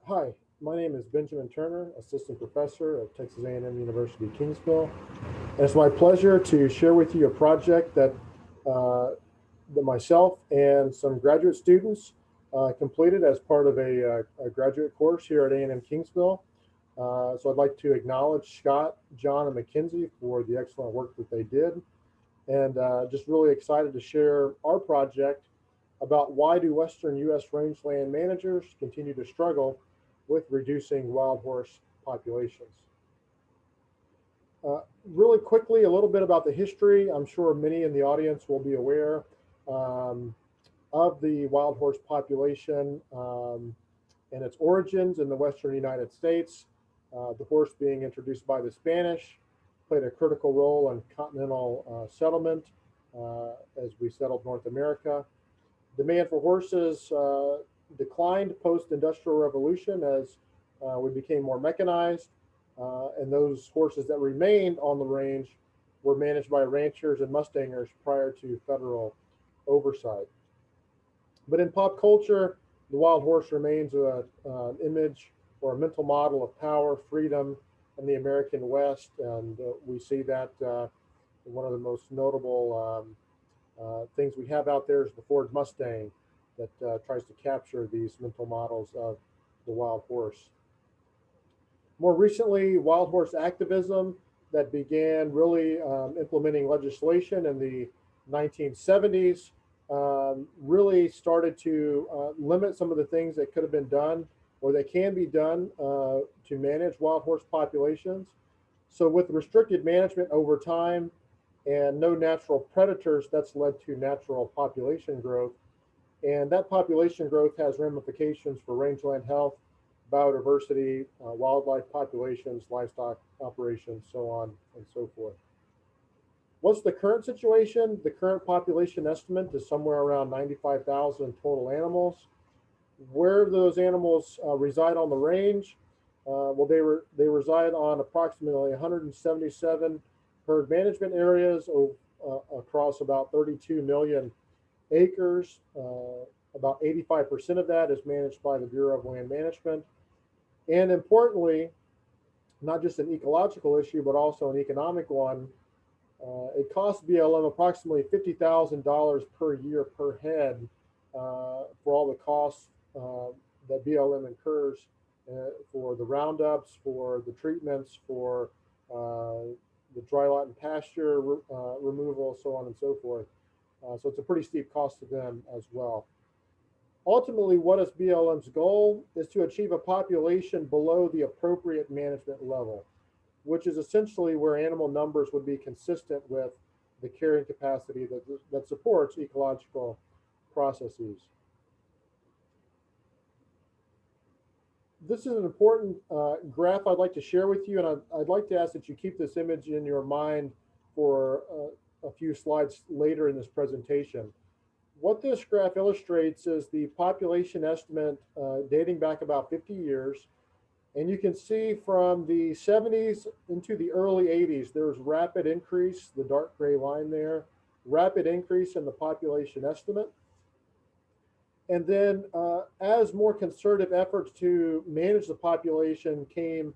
Hi, my name is Benjamin Turner, Assistant Professor at Texas A&M University-Kingsville. And it's my pleasure to share with you a project uh, that myself and some graduate students completed as part of a graduate course here at A&M Kingsville. So I'd like to acknowledge Scott, John, and Mackenzie for the excellent work that they did. And just really excited to share our project about why do Western U.S. rangeland managers continue to struggle with reducing wild horse populations. Really quickly, a little bit about the history. I'm sure many in the audience will be aware um, of the wild horse population and its origins in the Western United States. The horse being introduced by the Spanish played a critical role in continental settlement as we settled North America. Demand for horses declined post-industrial revolution as we became more mechanized, and those horses that remained on the range were managed by ranchers and mustangers prior to federal oversight. But in pop culture, the wild horse remains an image or a mental model of power, freedom, and the American West, and we see that one of the most notable things we have out there is the Ford Mustang that tries to capture these mental models of the wild horse. More recently, wild horse activism that began really implementing legislation in the 1970s really started to limit some of the things that could have been done or that can be done to manage wild horse populations. So, with restricted management over time and no natural predators, that's led to natural population growth. And that population growth has ramifications for rangeland health, biodiversity, wildlife populations, livestock operations, so on and so forth. What's the current situation? The current population estimate is somewhere around 95,000 total animals. Where those animals reside on the range? Well, they reside on approximately 177 herd management areas across about 32 million acres. About 85% of that is managed by the Bureau of Land Management. And importantly, not just an ecological issue, but also an economic one, it costs BLM approximately $50,000 per year per head for all the costs that BLM incurs for the roundups, for the treatments, for the dry lot and pasture removal, so on and so forth. So it's a pretty steep cost to them as well. Ultimately, what is BLM's goal is to achieve a population below the appropriate management level, which is essentially where animal numbers would be consistent with the carrying capacity that supports ecological processes. This is an important graph I'd like to share with you, and I'd like to ask that you keep this image in your mind for a few slides later in this presentation. What this graph illustrates is the population estimate dating back about 50 years. And you can see from the 70s into the early 80s, there was rapid increase, the dark gray line there, rapid increase in the population estimate. And then as more concerted efforts to manage the population came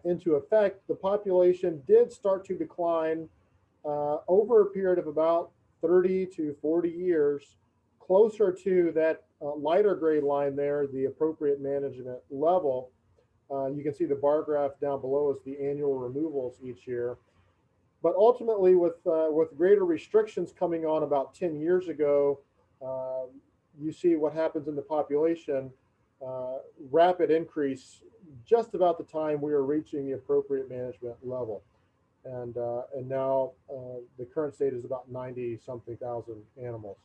into effect, the population did start to decline over a period of about 30 to 40 years, closer to that lighter gray line there, the appropriate management level. You can see the bar graph down below is the annual removals each year. But ultimately, with greater restrictions coming on about 10 years ago, you see what happens in the population. Rapid increase just about the time we are reaching the appropriate management level. And now the current state is about 90 something thousand animals.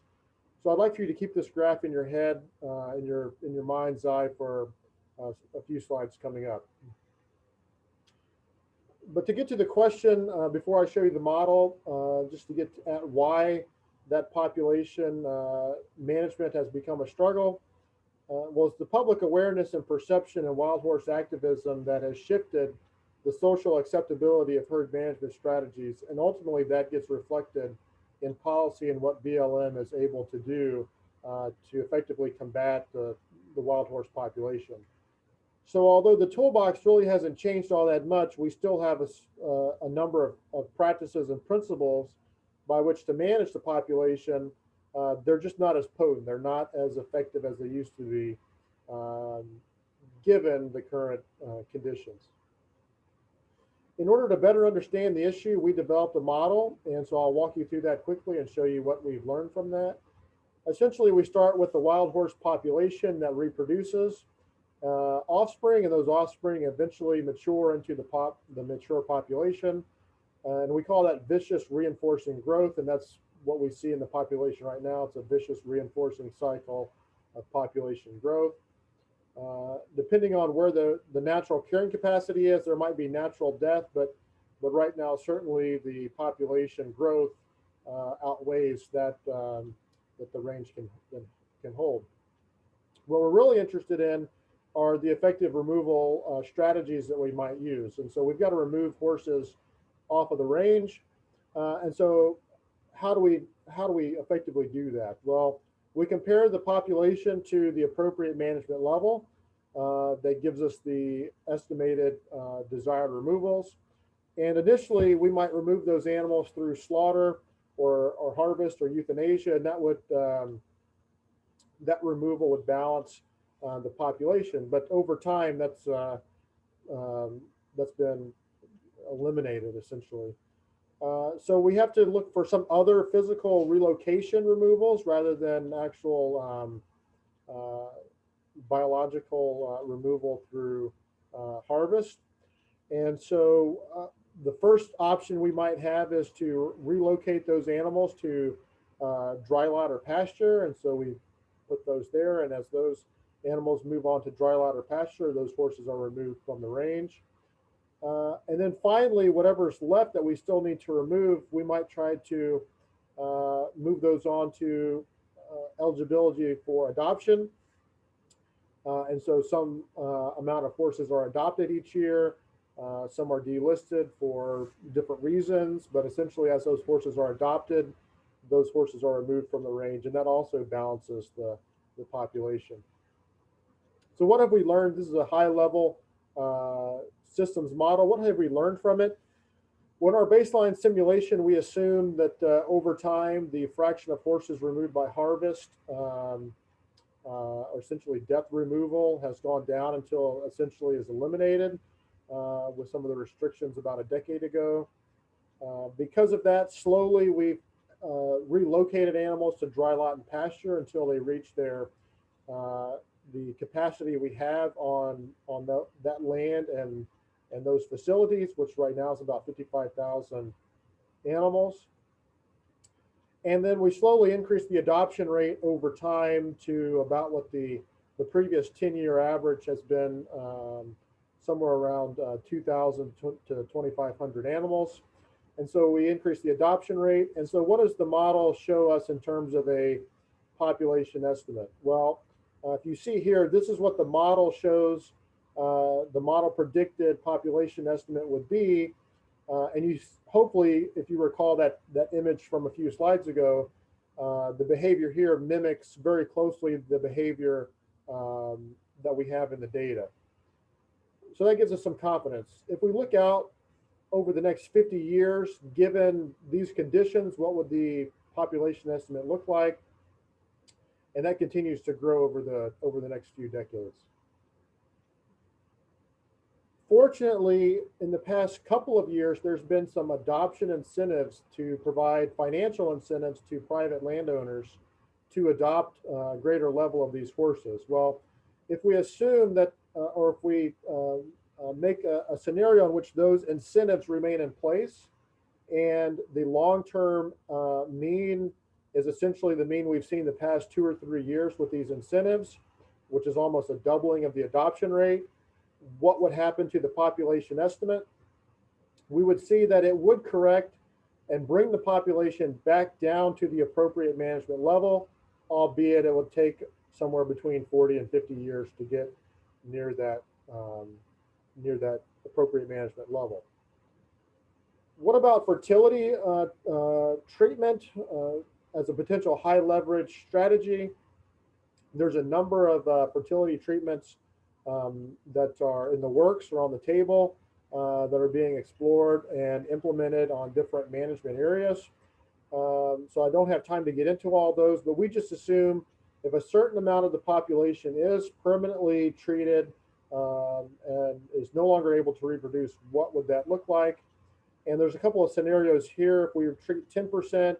So I'd like for you to keep this graph in your head, in your mind's eye for a few slides coming up. But to get to the question, before I show you the model, just to get at why that population management has become a struggle, was the public awareness and perception and wild horse activism that has shifted the social acceptability of herd management strategies. And ultimately that gets reflected in policy and what BLM is able to do to effectively combat the wild horse population. So although the toolbox really hasn't changed all that much, we still have a number of practices and principles by which to manage the population. They're just not as potent. They're not as effective as they used to be, um, given the current conditions. In order to better understand the issue, we developed a model, and so I'll walk you through that quickly and show you what we've learned from that. Essentially, we start with the wild horse population that reproduces offspring, and those offspring eventually mature into the mature population, and we call that vicious reinforcing growth, and that's what we see in the population right now. It's a vicious reinforcing cycle of population growth. Depending on where the natural carrying capacity is, there might be natural death, but right now certainly the population growth outweighs that the range can hold. What we're really interested in are the effective removal strategies that we might use. And so we've got to remove horses off of the range. And so how do we effectively do that? Well, we compare the population to the appropriate management level. That gives us the estimated desired removals. And initially, we might remove those animals through slaughter or harvest or euthanasia, and that removal would balance the population. But over time, that's been eliminated essentially. So we have to look for some other physical relocation removals rather than actual biological removal through harvest. And so the first option we might have is to relocate those animals to dry lot or pasture. And so we put those there. And as those animals move on to dry lot or pasture, those horses are removed from the range. And then finally, whatever's left that we still need to remove, we might try to move those on to eligibility for adoption. And so some amount of horses are adopted each year. Some are delisted for different reasons, but essentially as those horses are adopted, those horses are removed from the range, and that also balances the population. So what have we learned? This is a high level systems model. What have we learned from it? Well, in our baseline simulation, we assume that over time, the fraction of horses removed by harvest or essentially death removal has gone down until essentially is eliminated with some of the restrictions about a decade ago. Because of that, slowly we've relocated animals to dry lot and pasture until they reach the capacity we have on that land and those facilities, which right now is about 55,000 animals. And then we slowly increase the adoption rate over time to about what the previous 10-year average has been, somewhere around 2,000 to 2,500 animals. And so we increase the adoption rate. And so what does the model show us in terms of a population estimate? Well, if you see here, this is what the model shows. The model predicted population estimate would be. And you hopefully, if you recall that image from a few slides ago, the behavior here mimics very closely the behavior that we have in the data. So that gives us some confidence. If we look out over the next 50 years, given these conditions, what would the population estimate look like? And that continues to grow over the next few decades. Fortunately, in the past couple of years, there's been some adoption incentives to provide financial incentives to private landowners to adopt a greater level of these horses. Well, if we assume that, or if we make a scenario in which those incentives remain in place and the long-term mean is essentially the mean we've seen the past 2 or 3 years with these incentives, which is almost a doubling of the adoption rate, what would happen to the population estimate? We would see that it would correct and bring the population back down to the appropriate management level, albeit it would take somewhere between 40 and 50 years to get near that appropriate management level. What about fertility treatment as a potential high leverage strategy? There's a number of fertility treatments that are in the works or on the table that are being explored and implemented on different management areas. So I don't have time to get into all those, but we just assume if a certain amount of the population is permanently treated and is no longer able to reproduce, what would that look like? And there's a couple of scenarios here. If we treat 10%,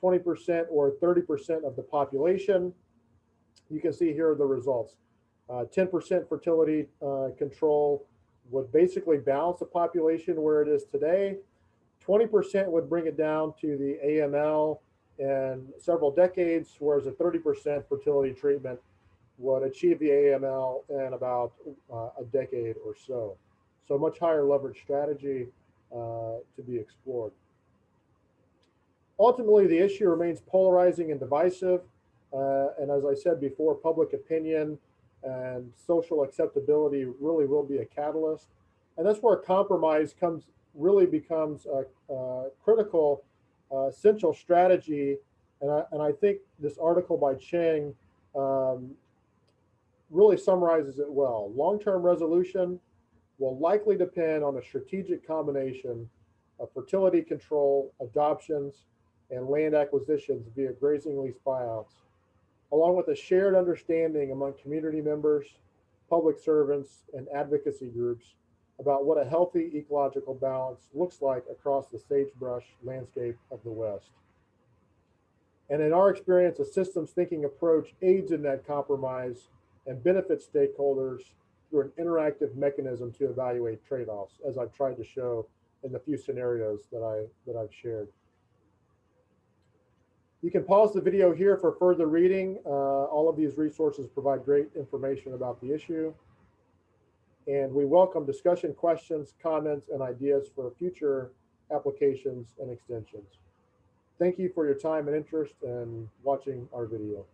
20%, or 30% of the population, you can see here are the results. 10% fertility control would basically balance the population where it is today. 20% would bring it down to the AML in several decades, whereas a 30% fertility treatment would achieve the AML in about a decade or so. So much higher leverage strategy to be explored. Ultimately, the issue remains polarizing and divisive. And as I said before, public opinion and social acceptability really will be a catalyst. And that's where compromise really becomes a critical, essential strategy. And I think this article by Cheng really summarizes it well. Long-term resolution will likely depend on a strategic combination of fertility control, adoptions, and land acquisitions via grazing lease buyouts, along with a shared understanding among community members, public servants, and advocacy groups about what a healthy ecological balance looks like across the sagebrush landscape of the West. And in our experience, a systems thinking approach aids in that compromise and benefits stakeholders through an interactive mechanism to evaluate trade-offs, as I've tried to show in the few scenarios that I've shared. You can pause the video here for further reading. All of these resources provide great information about the issue. And we welcome discussion, questions, comments, and ideas for future applications and extensions. Thank you for your time and interest in watching our video.